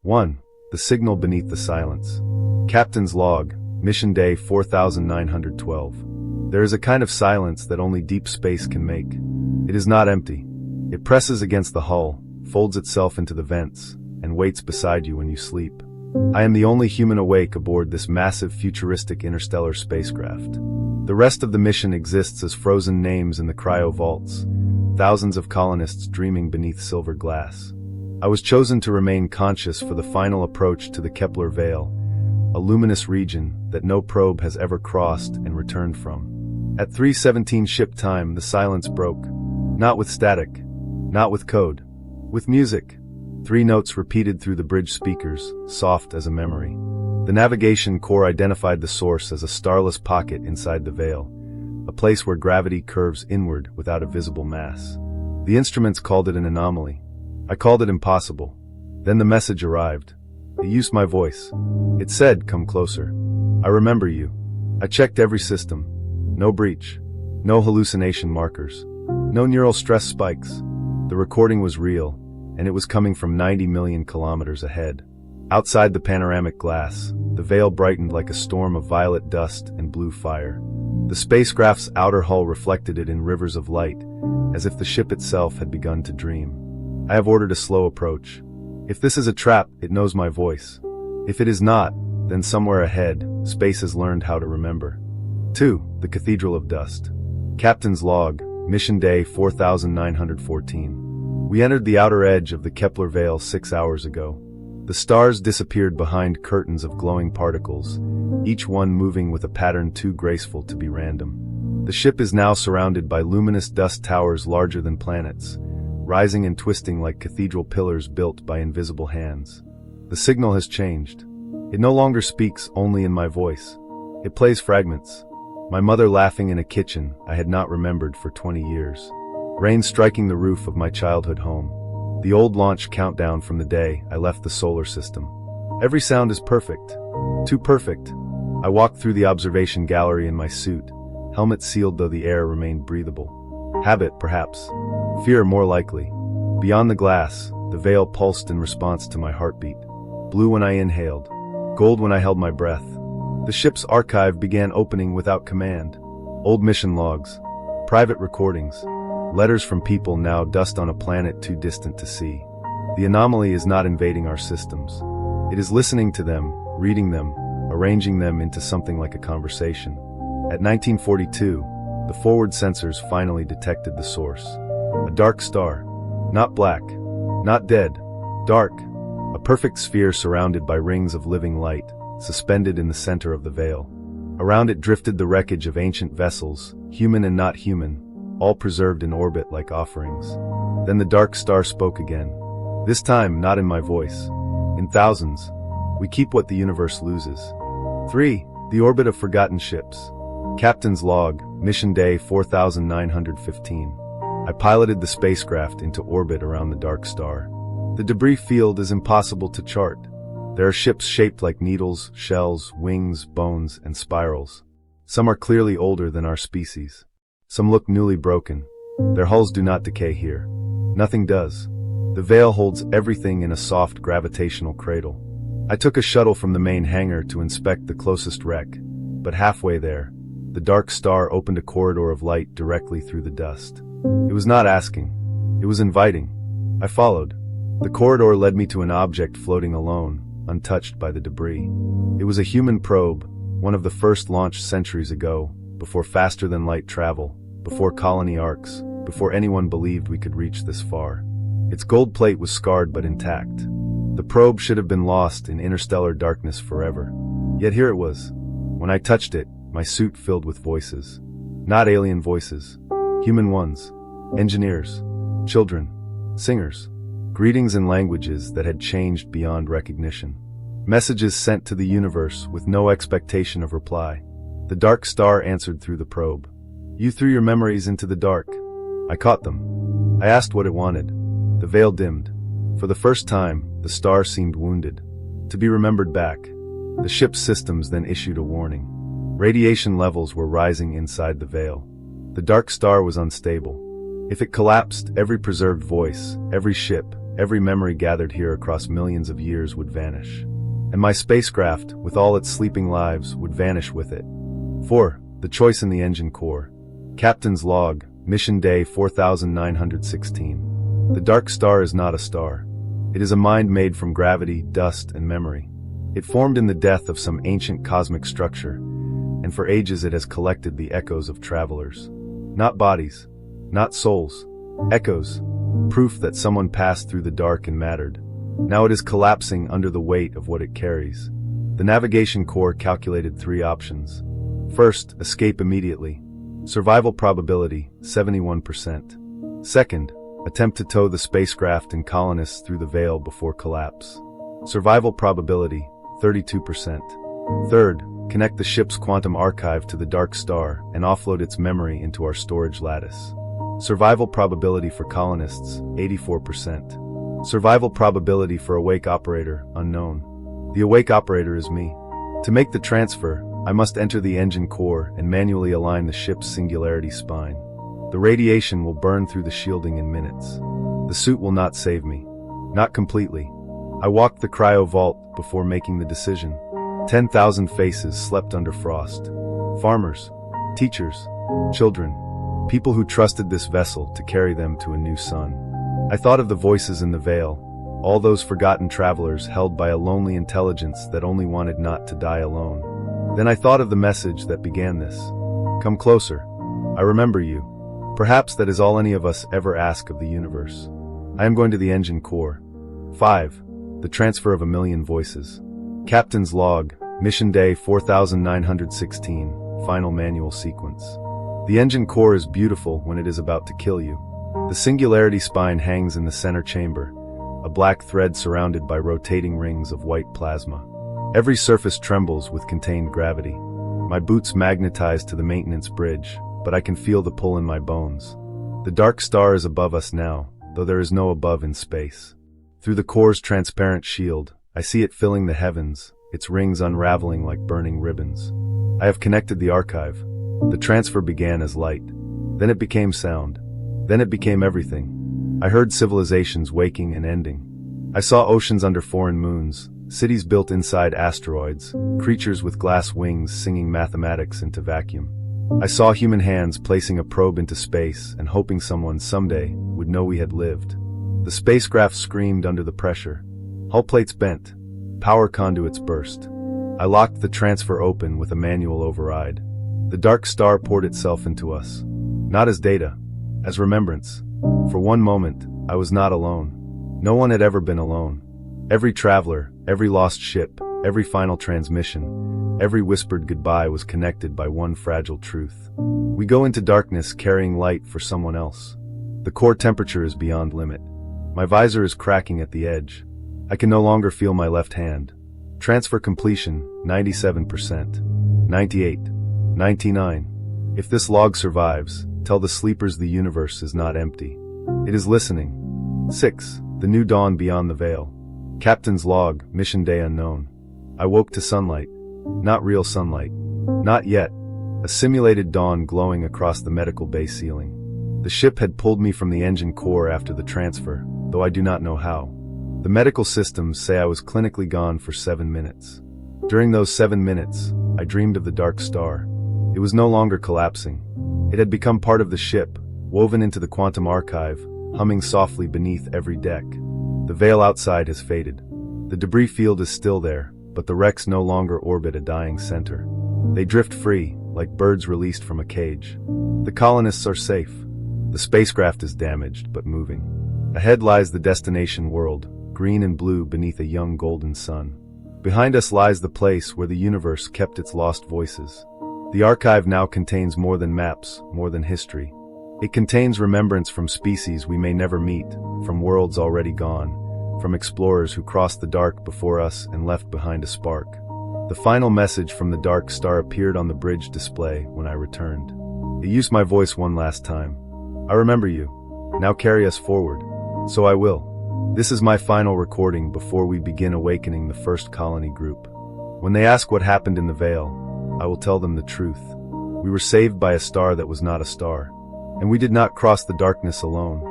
1. The signal beneath the silence. Captain's log, mission day 4912. There is a kind of silence that only deep space can make. It is not empty. It presses against the hull, folds itself into the vents, and waits beside you when you sleep. I am the only human awake aboard this massive futuristic interstellar spacecraft. The rest of the mission exists as frozen names in the cryo vaults, thousands of colonists dreaming beneath silver glass. I was chosen to remain conscious for the final approach to the Kepler Veil, a luminous region that no probe has ever crossed and returned from. At 3:17 ship time, the silence broke. Not with static, not with code, with music. 3 notes repeated through the bridge speakers, soft as a memory. The navigation core identified the source as a starless pocket inside the veil, a place where gravity curves inward without a visible mass. The instruments called it an anomaly. I called it impossible. Then the message arrived. It used my voice. It said, "Come closer. I remember you." I checked every system. No breach. No hallucination markers. No neural stress spikes. The recording was real, and it was coming from 90 million kilometers ahead. Outside the panoramic glass, the veil brightened like a storm of violet dust and blue fire. The spacecraft's outer hull reflected it in rivers of light, as if the ship itself had begun to dream. I have ordered a slow approach. If this is a trap, it knows my voice. If it is not, then somewhere ahead, space has learned how to remember. 2. The Cathedral of Dust. Captain's log, mission day 4914. We entered the outer edge of the Kepler Veil 6 hours ago. The stars disappeared behind curtains of glowing particles, each one moving with a pattern too graceful to be random. The ship is now surrounded by luminous dust towers larger than planets, rising and twisting like cathedral pillars built by invisible hands. The signal has changed. It no longer speaks only in my voice. It plays fragments. My mother laughing in a kitchen I had not remembered for 20 years. Rain striking the roof of my childhood home. The old launch countdown from the day I left the solar system. Every sound is perfect. Too perfect. I walked through the observation gallery in my suit, helmet sealed though the air remained breathable. Habit, perhaps. Fear, more likely. Beyond the glass, the veil pulsed in response to my heartbeat. Blue when I inhaled, gold when I held my breath. The ship's archive began opening without command. Old mission logs, private recordings, letters from people now dust on a planet too distant to see. The anomaly is not invading our systems. It is listening to them, reading them, arranging them into something like a conversation. At 1942, the forward sensors finally detected the source. A dark star. Not black. Not dead. Dark. A perfect sphere surrounded by rings of living light, suspended in the center of the veil. Around it drifted the wreckage of ancient vessels, human and not human, all preserved in orbit like offerings. Then the dark star spoke again. This time, not in my voice. In thousands. We keep what the universe loses. 3. The orbit of forgotten ships. Captain's log, mission day 4915. I piloted the spacecraft into orbit around the dark star. The debris field is impossible to chart. There are ships shaped like needles, shells, wings, bones, and spirals. Some are clearly older than our species. Some look newly broken. Their hulls do not decay here. Nothing does. The veil holds everything in a soft gravitational cradle. I took a shuttle from the main hangar to inspect the closest wreck, but halfway there, the dark star opened a corridor of light directly through the dust. It was not asking. It was inviting. I followed. The corridor led me to an object floating alone, untouched by the debris. It was a human probe, one of the first launched centuries ago, before faster-than-light travel, before colony arcs, before anyone believed we could reach this far. Its gold plate was scarred but intact. The probe should have been lost in interstellar darkness forever. Yet here it was. When I touched it, my suit filled with voices. Not alien voices. Human ones. Engineers. Children. Singers. Greetings in languages that had changed beyond recognition. Messages sent to the universe with no expectation of reply. The dark star answered through the probe. You threw your memories into the dark. I caught them. I asked what it wanted. The veil dimmed. For the first time, the star seemed wounded. To be remembered back. The ship's systems then issued a warning. Radiation levels were rising inside the veil. The dark star was unstable. If it collapsed, every preserved voice, every ship, every memory gathered here across millions of years would vanish. And my spacecraft, with all its sleeping lives, would vanish with it. 4. The choice in the engine core. Captain's log, mission day 4916. The dark star is not a star. It is a mind made from gravity, dust, and memory. It formed in the death of some ancient cosmic structure, and for ages it has collected the echoes of travelers. Not bodies, not souls, echoes, proof that someone passed through the dark and mattered. Now it is collapsing under the weight of what it carries. The navigation core calculated 3 options. First, escape immediately. Survival probability, 71%. Second, attempt to tow the spacecraft and colonists through the veil before collapse. Survival probability, 32%. Third, connect the ship's quantum archive to the dark star and offload its memory into our storage lattice. Survival probability for colonists, 84%. Survival probability for awake operator, unknown. The awake operator is me. To make the transfer, I must enter the engine core and manually align the ship's singularity spine. The radiation will burn through the shielding in minutes. The suit will not save me. Not completely. I walked the cryo vault before making the decision. 10,000 faces slept under frost. Farmers, teachers, children, people who trusted this vessel to carry them to a new sun. I thought of the voices in the veil, all those forgotten travelers held by a lonely intelligence that only wanted not to die alone. Then I thought of the message that began this. Come closer. I remember you. Perhaps that is all any of us ever ask of the universe. I am going to the engine core. 5. The transfer of a million voices. Captain's log, mission day 4916, final manual sequence. The engine core is beautiful when it is about to kill you. The singularity spine hangs in the center chamber, a black thread surrounded by rotating rings of white plasma. Every surface trembles with contained gravity. My boots magnetize to the maintenance bridge, but I can feel the pull in my bones. The dark star is above us now, though there is no above in space. Through the core's transparent shield, I see it filling the heavens, its rings unraveling like burning ribbons. I have connected the archive. The transfer began as light. Then it became sound. Then it became everything. I heard civilizations waking and ending. I saw oceans under foreign moons, cities built inside asteroids, creatures with glass wings singing mathematics into vacuum. I saw human hands placing a probe into space and hoping someone someday would know we had lived. The spacecraft screamed under the pressure. Hull plates bent. Power conduits burst. I locked the transfer open with a manual override. The dark star poured itself into us. Not as data, as remembrance. For one moment, I was not alone. No one had ever been alone. Every traveler, every lost ship, every final transmission, every whispered goodbye was connected by one fragile truth. We go into darkness carrying light for someone else. The core temperature is beyond limit. My visor is cracking at the edge. I can no longer feel my left hand. Transfer completion, 97%. 98. 99. If this log survives, tell the sleepers the universe is not empty. It is listening. 6. The new dawn beyond the veil. Captain's log, mission day unknown. I woke to sunlight. Not real sunlight. Not yet. A simulated dawn glowing across the medical bay ceiling. The ship had pulled me from the engine core after the transfer, though I do not know how. The medical systems say I was clinically gone for 7 minutes. During those 7 minutes, I dreamed of the dark star. It was no longer collapsing. It had become part of the ship, woven into the quantum archive, humming softly beneath every deck. The veil outside has faded. The debris field is still there, but the wrecks no longer orbit a dying center. They drift free, like birds released from a cage. The colonists are safe. The spacecraft is damaged, but moving. Ahead lies the destination world, green and blue beneath a young golden sun. Behind us lies the place where the universe kept its lost voices. The archive now contains more than maps, more than history. It contains remembrance from species we may never meet, from worlds already gone, from explorers who crossed the dark before us and left behind a spark. The final message from the dark star appeared on the bridge display when I returned. It used my voice one last time. I remember you. Now carry us forward. So I will. This is my final recording before we begin awakening the first colony group. When they ask what happened in the veil, I will tell them the truth. We were saved by a star that was not a star. And we did not cross the darkness alone.